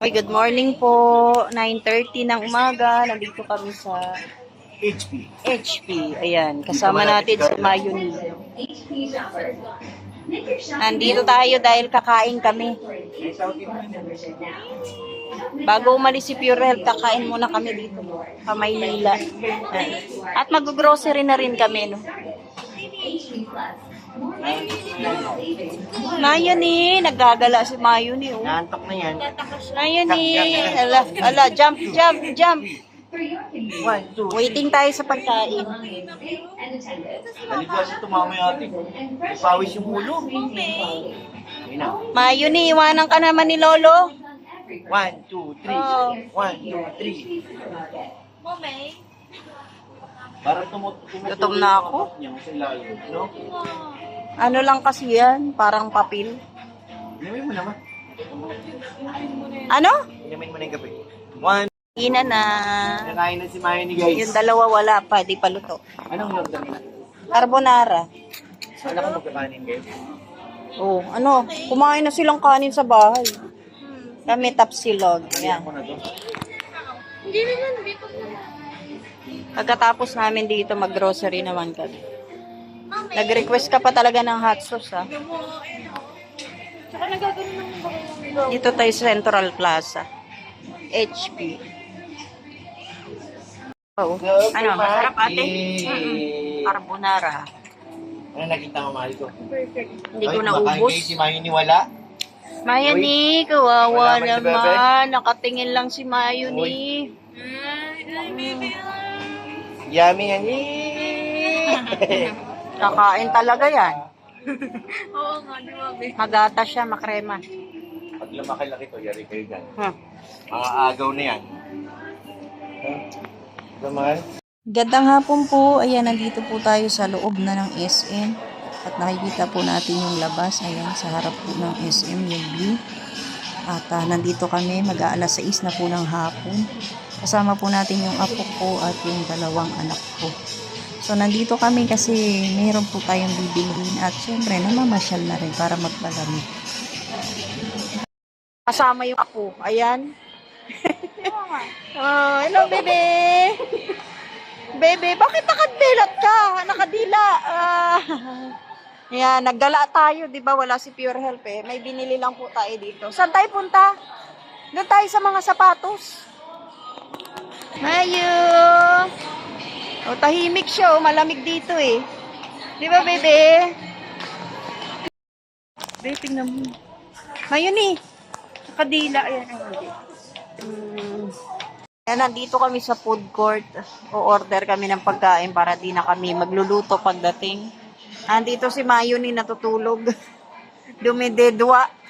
Okay, good morning po. 9:30 ng umaga. Nandito kami sa HP. Ayan, kasama natin si Mayuni. Nandito tayo dahil kakain kami. Bago umalis si Pure Health, kakain muna kami dito sa Maynila. At mag-grocery na rin kami, no? Mayuni, naggagala si Mayuni, oh. Nantok na yan. Mayuni, ala, jump. 1, 2, Waiting tayo sa pagkain. Nalikuha siya tumama natin. Pawis yung ulo. Ayun na. Mayuni, iwanan ka naman ni Lolo. 1, 2, 3. Oh. 1, 2, 3. Parang tumutuloy. Gutom na ako. No? Ano lang kasi yan, parang papel. Inumin mo naman. Ano? Inumin mo na yung kape. 1. Ina na. Nakain na si Mayuni, guys. Yung dalawa wala pa, di pa luto. Anong order mo na? Carbonara. Saan ako magkakanin, guys? Oh, ano, kumain na silang kanin sa bahay. Kami tapsilog. Kaya Yan. ko na to. Pagkatapos namin dito, mag-grocery naman kami. Nag-request ka pa talaga ng hot sauce, ha? Dito tayo sa Central Plaza. HP. Oh, ano, masarap ate? Carbonara. Ano nakita mo, mahal ko? Hindi ko Ay, naubos. kumakain kayo si Mayuni wala. Mayuni, kawawa Wala man si Bebe? naman. Nakatingin lang si Mayuni. Yummy, honey. Kakain talaga yan. Oo nga, di ba, babe? Magata siya, makrema. Pag lumaki-laki to, yari kayo dyan. Huh. Mga agaw na yan. Huh? Gaman? Gandang hapon po. Ayan, nandito po tayo sa loob na ng SM. At nakikita po natin yung labas. Ayan, sa harap po ng SM, yung view. At nandito kami, mag-aalas 6 na po ng hapon. Kasama po natin yung apo ko at yung dalawang anak ko. So, nandito kami kasi mayroon po tayong bibilhin. At syempre, namamasyal na rin para magpalamig. Kasama yung apo. Ayan. Oh, hello, bebe. Bebe, bakit nakadilat ka? Nakadila. Yan, naggala tayo, di ba? Wala si Pure Health eh. May binili lang po tayo dito. Saan tayo punta? Doon tayo sa mga sapatos. Mayo. O, tahimik siya. Oh. Malamig dito eh. Di ba, bebe? Bebe, tingnan mo. Mayuni. Nakadila. Ayan. Yan, nandito kami sa food court. O-order kami ng pagkain para di na kami magluluto pagdating. Nandito si Mayuni natutulog. Dumidedwa.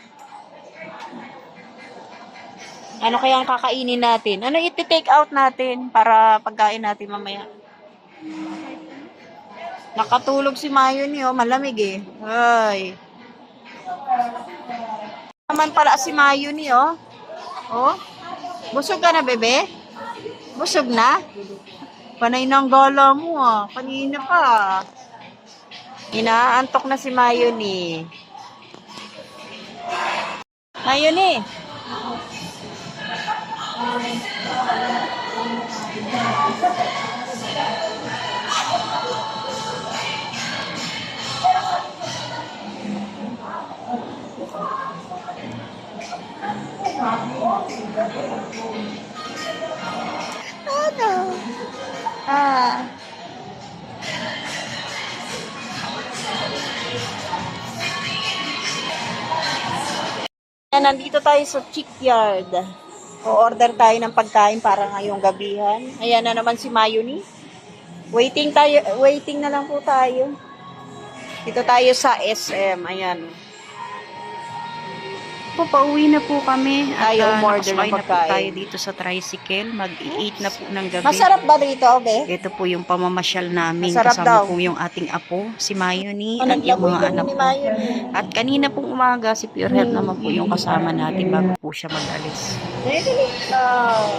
Ano kaya ang kakainin natin? Ano iti-take out natin para pagkain natin mamaya? Nakatulog si Mayuni, oh. Malamig eh. Ay. Naman pala si Mayuni, oh. Oh. Busog ka na, bebe? Busog na? Panay ng gala mo, ah. Kanina pa. Inaantok na si Mayuni. Mayuni. Ano? Ah. Nandito tayo sa Chickyard. O-order tayo ng pagkain para ngayong gabihan. Ayan na naman si Mayuni. Waiting na lang po tayo. Dito tayo sa SM. Ayan. Po, pauwi na po kami. At Tayo umorder ng nakasakay na po pagkain. tayo dito sa tricycle. Mag-8 na po ng gabi. Masarap ba dito, be? Ito po yung pamamasyal namin. Masarap Kasama daw. po yung ating apo, si Mayuni, Oh, at yung naglaboy mga kami anak ni ko. Mayuni. At kanina pong umaga, si Pure Health naman po yung kasama natin bago po siya mag-alis. Really? Oh.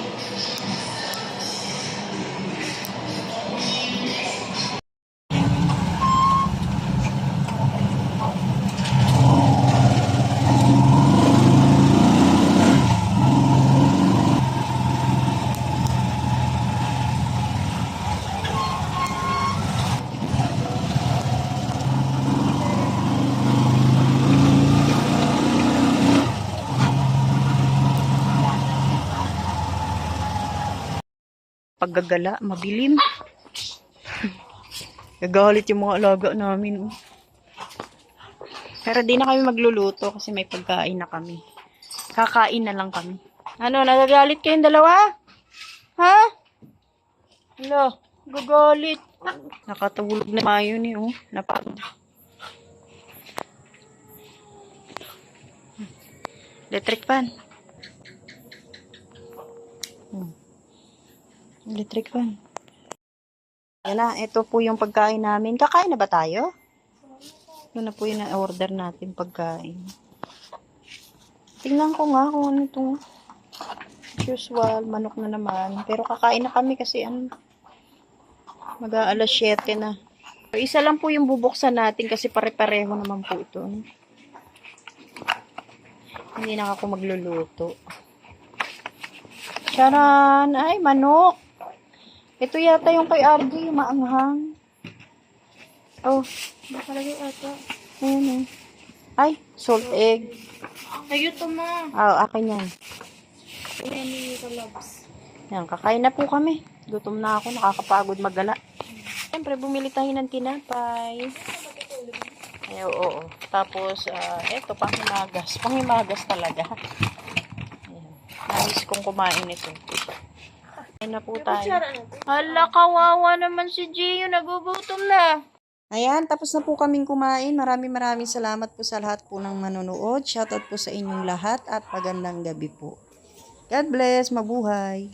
paggagala, madilim. Gagalit yung mga alaga namin. Oh. Pero di na kami magluluto kasi may pagkain na kami. Kakain na lang kami. Ano, nagagalit kayong dalawa? Ha? Hala, gagalit. Nakatulog na mayo ni, oh. Napagod. Electric fan. Electric fan. Yan na, ito po yung pagkain namin. Kakain na ba tayo? Ito na po yung na-order natin pagkain. Tingnan ko nga kung ano itong usual, manok na naman. Pero kakain na kami kasi mag-aalas 7 na. Isa lang po yung bubuksan natin kasi pare-pareho naman po ito. Hindi na ako magluluto. Charan! Ay, manok! Ito yata yung kay Ardy, yung maanghang. Oh, nakalagay ata. Ayan eh. Ay, salt egg. Ayun to ma. Akin yan. Ayan ni Kalabs. Yan, kakain na po kami. Gutom na ako, nakakapagod magala. Siyempre, bumili tayo ng tinapay. Ay, oo. Tapos, eto, panghimagas. Panghimagas talaga. Ayan. Namiss kong kumain ito. Kain na po tayo. Hala, kawawa naman si Gio. Nagugutom na. Ayan, tapos na po kaming kumain. Maraming salamat po sa lahat po ng manonood. Shoutout po sa inyong lahat at magandang gabi po. God bless. Mabuhay.